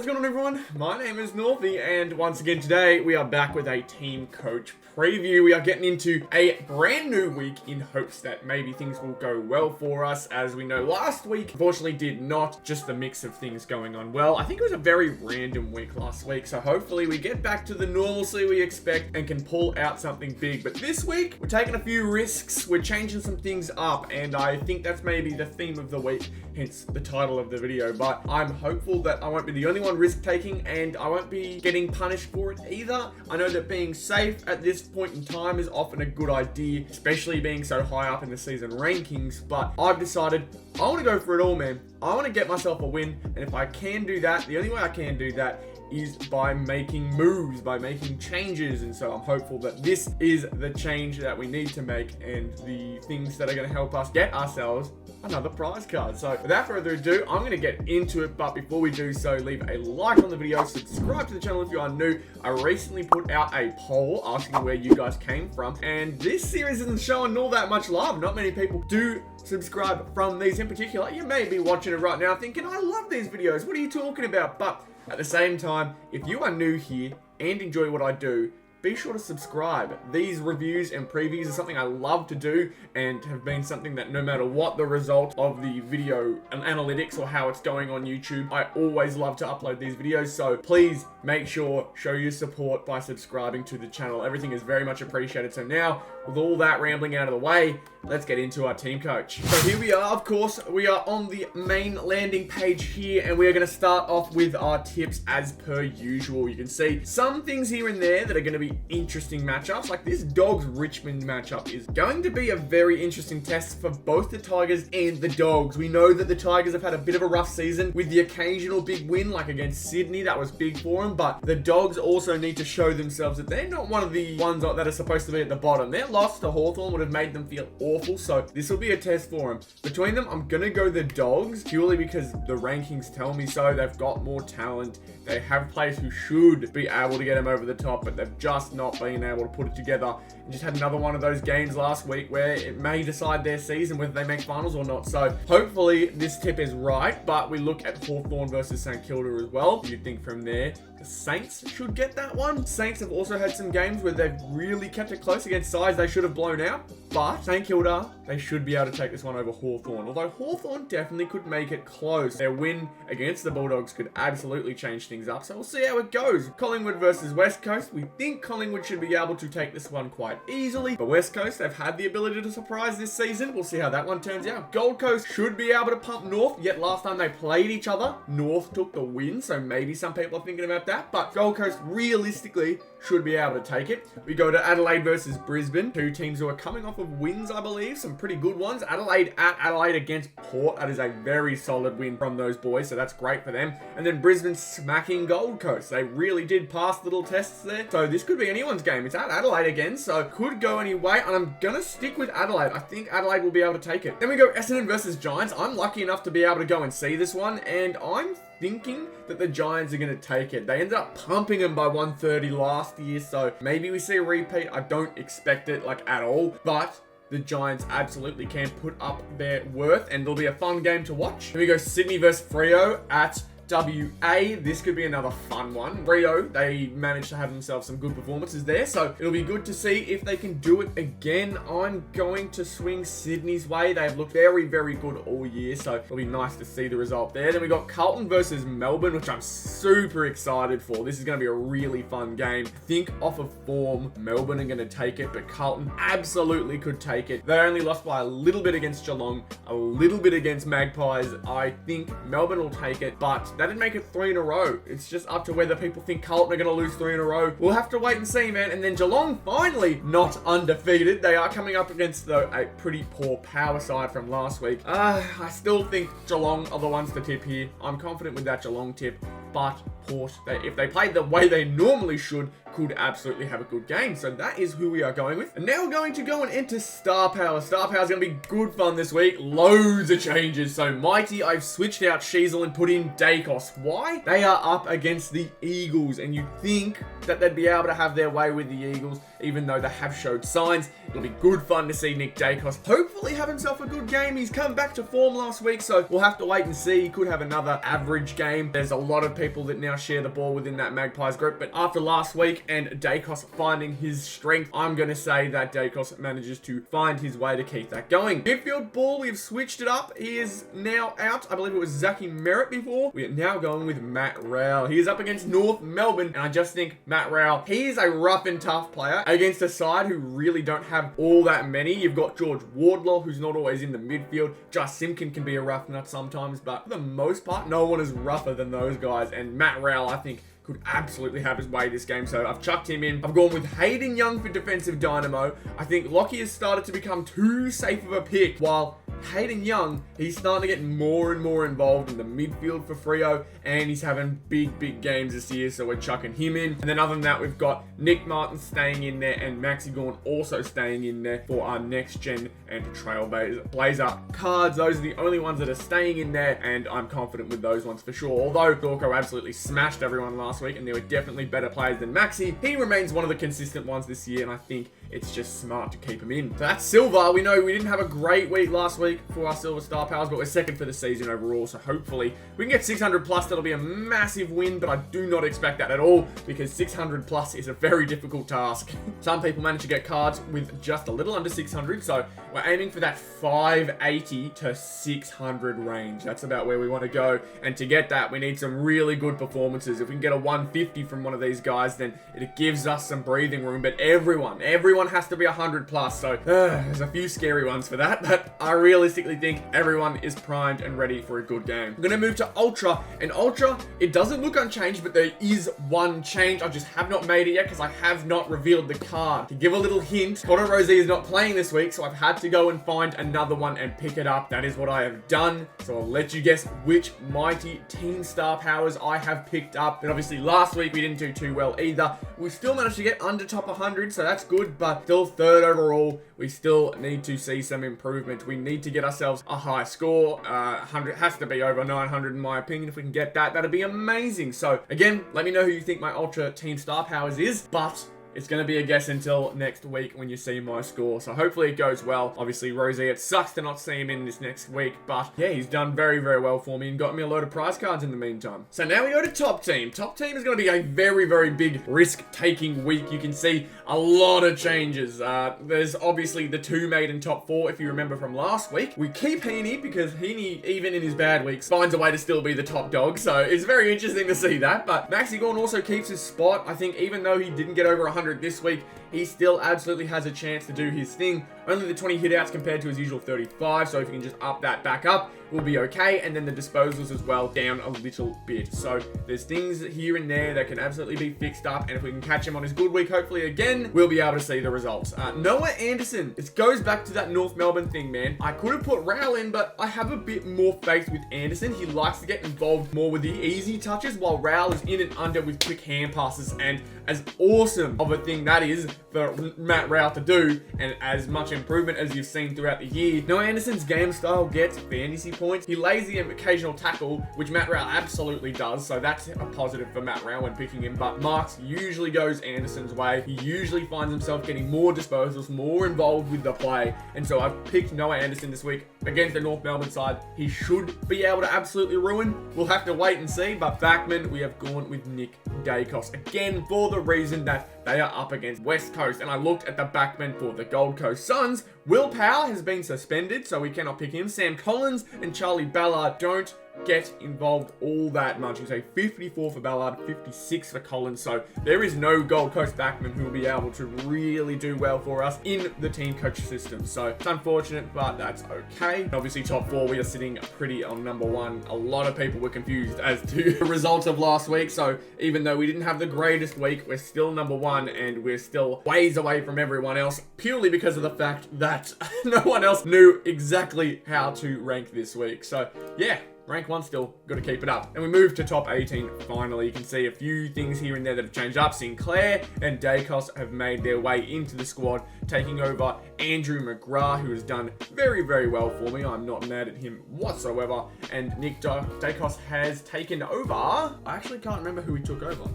What's going on, everyone? My name is Northy, and once again today we are back with a Team Coach preview. We are getting into a brand new week in hopes that maybe things will go well for us. As we know, last week unfortunately did not. Just a mix of things going on well. I think it was a very random week last week, so hopefully we get back to the normalcy we expect and can pull out something big. But this week we're taking a few risks, we're changing some things up, and I think that's maybe the theme of the week, hence the title of the video. But I'm hopeful that I won't be the only one risk taking, and I won't be getting punished for it either. I know that being safe at this point in time is often a good idea, especially being so high up in the season rankings, but I've decided I want to go for it all, man. I want to get myself a win, and if I can do that, the only way I can do that is by making moves, by making changes. And so I'm hopeful that this is the change that we need to make and the things that are going to help us get ourselves another prize card. So without further ado, I'm going to get into it, but before we do so, leave a like on the video, subscribe to the channel if you are new. I recently put out a poll asking where you guys came from, and this series isn't showing all that much love. Not many people do subscribe from these in particular. You may be watching it right now thinking, I love these videos, what are you talking about? But at the same time, if you are new here and enjoy what I do, be sure to subscribe. These reviews and previews are something I love to do and have been something that no matter what the result of the video and analytics or how it's going on YouTube, I always love to upload these videos. So please make sure, show your support by subscribing to the channel. Everything is very much appreciated. So now, with all that rambling out of the way, let's get into our team coach. So here we are, of course, we are on the main landing page here, and we are going to start off with our tips as per usual. You can see some things here and there that are going to be interesting matchups, like this Dogs Richmond matchup is going to be a very interesting test for both the Tigers and the Dogs. We know that the Tigers have had a bit of a rough season with the occasional big win, like against Sydney, that was big for them, but the Dogs also need to show themselves that they're not one of the ones that are supposed to be at the bottom. Their loss to Hawthorn would have made them feel awful, so this will be a test for them. Between them, I'm gonna go the Dogs purely because the rankings tell me so. They've got more talent, they have players who should be able to get them over the top, but they've just not being able to put it together, and just had another one of those games last week where it may decide their season whether they make finals or not. So hopefully this tip is right, but we look at Hawthorn versus St Kilda as well. You'd think from there the Saints should get that one. Saints have also had some games where they've really kept it close against sides they should have blown out, but St Kilda, they should be able to take this one over Hawthorn, although Hawthorn definitely could make it close. Their win against the Bulldogs could absolutely change things up, so we'll see how it goes. Collingwood versus West Coast, we think Collingwood should be able to take this one quite easily, but West Coast, they've had the ability to surprise this season. We'll see how that one turns out. Gold Coast should be able to pump North, yet last time they played each other, North took the win, so maybe some people are thinking about that, but Gold Coast realistically should be able to take it. We go to Adelaide versus Brisbane, two teams who are coming off of wins, I believe, some pretty good ones. Adelaide at Adelaide against Port, that is a very solid win from those boys, so that's great for them. And then Brisbane smacking Gold Coast. They really did pass little tests there, so this could be anyone's game. It's at Adelaide again, so could go any way, and I'm gonna stick with Adelaide. I think Adelaide will be able to take it. Then we go Essendon versus Giants. I'm lucky enough to be able to go and see this one, and I'm thinking that the Giants are going to take it. They ended up pumping them by 130 last year, so maybe we see a repeat. I don't expect it like at all, but the Giants absolutely can put up their worth, and it'll be a fun game to watch. Then we go Sydney versus Freo at WA. This could be another fun one. Freo, they managed to have themselves some good performances there, so it'll be good to see if they can do it again. I'm going to swing Sydney's way. They've looked very, very good all year, so it'll be nice to see the result there. Then we got Carlton versus Melbourne, which I'm super excited for. This is going to be a really fun game. I think off of form, Melbourne are going to take it, but Carlton absolutely could take it. They only lost by a little bit against Geelong, a little bit against Magpies. I think Melbourne will take it, but that didn't make it 3 in a row. It's just up to whether people think Carlton are going to lose 3 in a row. We'll have to wait and see, man. And then Geelong finally not undefeated. They are coming up against, though, a pretty poor power side from last week. I still think Geelong are the ones to tip here. I'm confident with that Geelong tip, but Port, if they played the way they normally should, could absolutely have a good game. So that is who we are going with. And now we're going to go and enter Star Power. Star Power is going to be good fun this week. Loads of changes. So Mighty, I've switched out Sheasel and put in Dacos. Why? They are up against the Eagles, and you think that they'd be able to have their way with the Eagles, even though they have showed signs. It'll be good fun to see Nick Dacos hopefully have himself a good game. He's come back to form last week, so we'll have to wait and see. He could have another average game. There's a lot of people that now now share the ball within that Magpies group. But after last week and Dacos finding his strength, I'm going to say that Dacos manages to find his way to keep that going. Midfield ball, we've switched it up. He is now out. I believe it was Zachy Merritt before. We are now going with Matt Rowell. He is up against North Melbourne, and I just think Matt Rowell, he's a rough and tough player against a side who really don't have all that many. You've got George Wardlaw, who's not always in the midfield. Josh Simpkin can be a rough nut sometimes, but for the most part, no one is rougher than those guys. And Matt Rowell, I think, could absolutely have his way this game, so I've chucked him in. I've gone with Hayden Young for defensive dynamo. I think Lockie has started to become too safe of a pick, while Hayden Young, he's starting to get more and more involved in the midfield for Freo, and he's having big games this year, so we're chucking him in. And then other than that, we've got Nick Martin staying in there and Maxi Gawn also staying in there for our next gen and Trailblazer cards. Those are the only ones that are staying in there, and I'm confident with those ones for sure. Although Dorco absolutely smashed everyone last week, and there were definitely better players than Maxi, he remains one of the consistent ones this year, and I think it's just smart to keep him in. So that's Silver. We know we didn't have a great week last week for our Silver Star Powers, but we're second for the season overall, so hopefully we can get 600 plus. That'll be a massive win, but I do not expect that at all, because 600 plus is a very difficult task. Some people manage to get cards with just a little under 600, so we're aiming for that 580 to 600 range. That's about where we want to go, and to get that, we need some really good performances. If we can get a 150 from one of these guys, then it gives us some breathing room, but everyone has to be 100 plus, so there's a few scary ones for that, but I realistically think everyone is primed and ready for a good game. I'm going to move to Ultra, and Ultra, it doesn't look unchanged, but there is one change. I just have not made it yet because I have not revealed the card. To give a little hint, Connor Rosie is not playing this week, so I've had to go and find another one and pick it up. That is what I have done, so I'll let you guess which mighty Team Star Powers I have picked up. And obviously last week we didn't do too well either. We still managed to get under top 100, so that's good, but still third overall. We still need to see some improvement. We need to get ourselves a high score. 100 has to be over 900 in my opinion. If we can get that, that'd be amazing. So again, let me know who you think my Ultra Team Star Powers is, but it's going to be a guess until next week when you see my score. So hopefully it goes well. Obviously, Rosie, it sucks to not see him in this next week. But yeah, he's done very well for me and got me a load of prize cards in the meantime. So now we go to Top Team. Top Team is going to be a very big risk-taking week. You can see a lot of changes. There's obviously the two made in top 4, if you remember from last week. We keep Heaney because Heaney, even in his bad weeks, finds a way to still be the top dog. So it's very interesting to see that. But Maxi Gawn also keeps his spot. I think even though he didn't get over 100 this week, he still absolutely has a chance to do his thing. Only the 20 hitouts compared to his usual 35, so if you can just up that back up, we'll be okay. And then the disposals as well, down a little bit. So there's things here and there that can absolutely be fixed up, and if we can catch him on his good week, hopefully again, we'll be able to see the results. Noah Anderson, it goes back to that North Melbourne thing, man. I could have put Rowell in, but I have a bit more faith with Anderson. He likes to get involved more with the easy touches, while Rowell is in and under with quick hand passes, and as awesome of a thing that is for Matt Rowell to do, and as much improvement as you've seen throughout the year. Noah Anderson's game style gets fantasy points. He lays the occasional tackle, which Matt Rowell absolutely does, so that's a positive for Matt Rowell when picking him, but marks usually goes Anderson's way. He usually finds himself getting more disposals, more involved with the play, and so I've picked Noah Anderson this week against the North Melbourne side. He should be able to absolutely ruin. We'll have to wait and see, but backman, we have gone with Nick Dacos, again, for the reason that they are up against West Coast, and I looked at the backmen for the Gold Coast Suns. Will Powell has been suspended, so we cannot pick him. Sam Collins and Charlie Ballard don't get involved all that much. You say 54 for Ballard, 56 for Collins, so there is no Gold Coast backman who will be able to really do well for us in the Teamcoach system. So it's unfortunate, but that's okay. Obviously top 4, we are sitting pretty on number 1. A lot of people were confused as to the results of last week, so even though we didn't have the greatest week, we're still number 1, and we're still ways away from everyone else, purely because of the fact that no one else knew exactly how to rank this week. So yeah, rank 1 still, got to keep it up. And we move to top 18 finally. You can see a few things here and there that have changed up. Sinclair and Dacos have made their way into the squad, taking over Andrew McGrath, who has done very well for me. I'm not mad at him whatsoever. And Nick Dacos has taken over. I actually can't remember who he took over.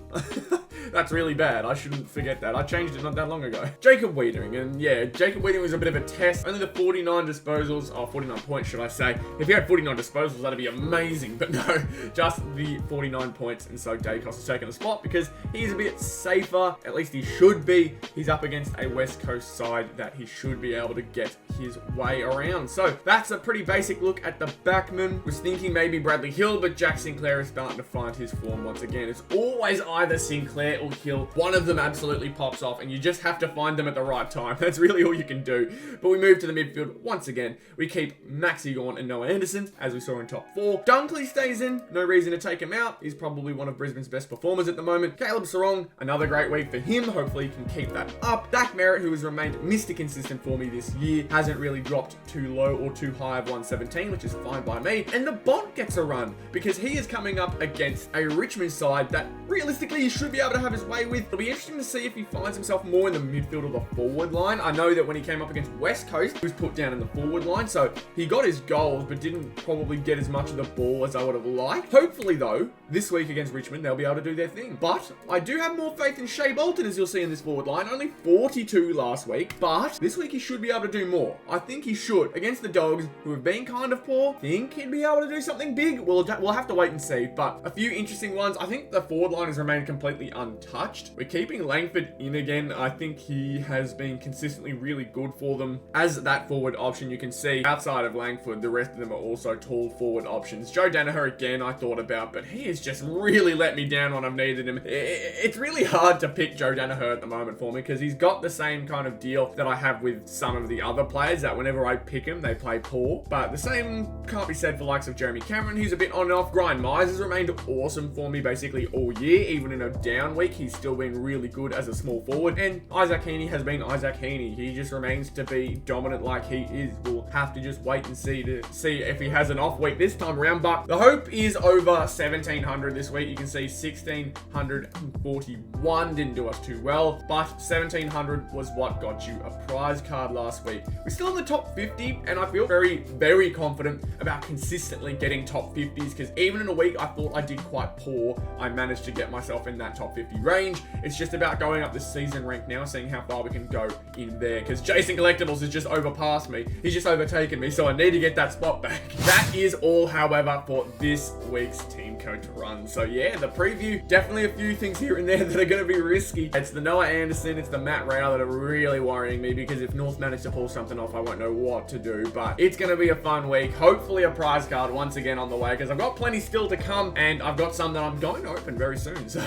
That's really bad. I shouldn't forget that. I changed it not that long ago. Jacob Wiedering, and yeah, Jacob Wiedering was a bit of a test. Only the 49 disposals, 49 points, should I say. If he had 49 disposals, that'd be amazing, but no, just the 49 points, and so Dacos has taken the spot because he's a bit safer. At least he should be. He's up against a West Coast side that he should be able to get his way around. So that's a pretty basic look at the backman. Was thinking maybe Bradley Hill, but Jack Sinclair is starting to find his form once again. It's always either Sinclair or Hill. One of them absolutely pops off, and you just have to find them at the right time. That's really all you can do. But we move to the midfield once again. We keep Maxi Gawn and Noah Anderson, as we saw in top 4. Dunkley stays in. No reason to take him out. He's probably one of Brisbane's best performers at the moment. Caleb Sarong, another great week for him. Hopefully he can keep that up. Dak Merritt, who has remained Mr. Consistent for me this year, hasn't really dropped too low or too high of 117, which is fine by me. And the Bont gets a run because he is coming up against a Richmond side that realistically he should be able to have his way with. It'll be interesting to see if he finds himself more in the midfield or the forward line. I know that when he came up against West Coast, he was put down in the forward line, so he got his goals, but didn't probably get as much of the ball as I would have liked. Hopefully, though, this week against Richmond, they'll be able to do their thing. But I do have more faith in Shea Bolton, as you'll see in this forward line. Only 42 last week, but this week he should be able to do more. I think he should. Against the Dogs, who have been kind of poor, think he'd be able to do something big. We'll have to wait and see, but a few interesting ones. I think the forward line has remained completely untouched. We're keeping Langford in again. I think he has been consistently really good for them as that forward option. You can see outside of Langford, the rest of them are also tall forward options. Joe Danaher again, I thought about, but he has just really let me down when I've needed him. It's really hard to pick Joe Danaher at the moment for me because he's got the same kind of deal that I have with some of the other players, that whenever I pick him, they play poor. But the same can't be said for likes of Jeremy Cameron, who's a bit on and off. Brian Myers has remained awesome for me basically all year. Even in a down week, he's still been really good as a small forward. And Isaac Heaney has been Isaac Heaney. He just remains to be dominant like he is. We'll have to just wait and see if he has an off week this time around. But the hope is over 1,700 this week. You can see 1,641 didn't do us too well, but 1,700 was what got you a prize card last week. We're still in the top 50, and I feel very, very confident about consistently getting top 50s, because even in a week I thought I did quite poor, I managed to get myself in that top 50 range. It's just about going up the season rank now, seeing how far we can go in there, because Jason Collectibles has just overpassed me. He's just overtaken me, so I need to get that spot back. That is all, however, for this week's Team Coach run. So yeah, the preview, definitely a few things here and there that are going to be risky. It's the Noah Anderson, it's the Matt Rao that are really worrying me, because if North manage to pull something off, I won't know what to do. But it's going to be a fun week. Hopefully a prize card once again on the way, because I've got plenty still to come, and I've got some that I'm going to open very soon. So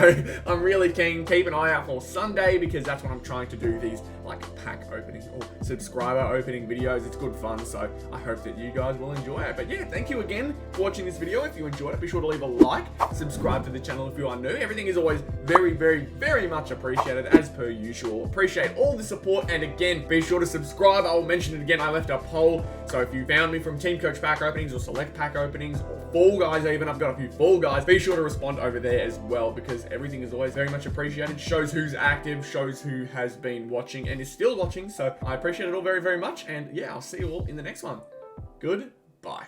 I'm really keen. Keep an eye out for Sunday, because that's when I'm trying to do these like pack opening or subscriber opening videos. It's good fun, so I hope that you guys will enjoy it. But yeah, thank you again for watching this video. If you enjoyed it, be sure to leave a like, subscribe to the channel if you are new. Everything is always very, very, very much appreciated, as per usual. Appreciate all the support, and again, be sure to subscribe. I will mention it again, I left a poll, so if you found me from Team Coach pack openings or select pack openings or Fall Guys even, I've got a few Fall Guys, be sure to respond over there as well, because everything is always very much appreciated. Shows who's active, shows who has been watching and is still watching, so I appreciate it all very, very much, and yeah, I'll see you all in the next one. Goodbye.